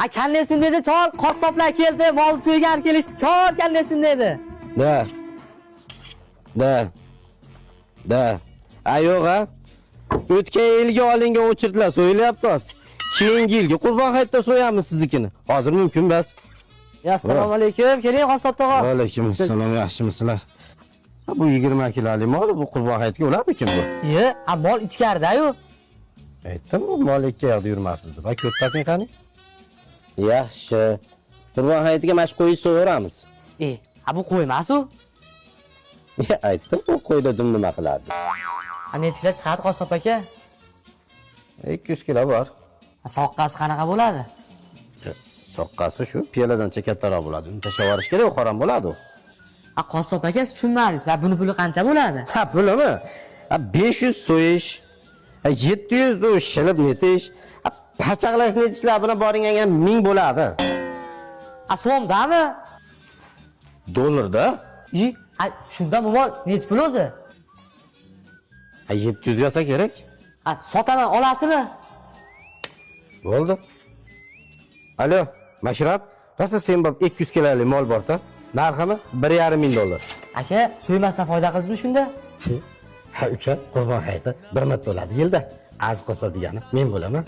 Ha kallesin dedi, chol qassoblar keldi, mol so'ygan kelishdi, chol kallesin dedi. Da. Yo'q ha. O'tgan yilga olingan o'chirtlar so'yilyapti hozir. Keyingi yilga Qurbon hayitda so'yamiz siznikini. Hozir mumkin emas. Assalomu alaykum. Keling qassob tog'a. Va alaykum assalom, yaxshimisizlar? Bu 20 kilolik mol bu Qurbon hayitga ularmikin bu? Mol ichkarida-yu. Aytdim, bu mol ikki yoqda yurmasdi deb. Ko'rsating qani? Yaxshi. Qurbon hayitiga mash qo'y so'ramiz. Bu qo'ymas-u. Aytdim, bu qo'yda dum nima qiladi? Necha kilo chiqadi qassob aka? 200 kilo bor. Soqqasi qanaqa bo'ladi? Soqqasi shu piyoladancha kattaroq bo'ladi. Uni tashlab yuborish kerak, qoram bo'ladi u. Qassob aka tushunmadingiz. Buni puli qancha bo'ladi? Pulimi? 500 so'yish, 700 u shilib netish, pachaqlash netishlar bilan boringanga 1000 bo'ladi. So'mdami? Dollarda? Shunda bu mol necha pul o'zi? 700 yosa kerak. Sotaman, olasizmi? Bo'ldi. Alo, Mashrab, rosa sen bop 200 kilolik mol bor-da. Narximi? $1,500. Aka, so'ymasdan foyda qildingizmi shunda? Uka, Qurbon hayiti bir marta bo'ladi yilda. Az qo'sa degani men bo'laman.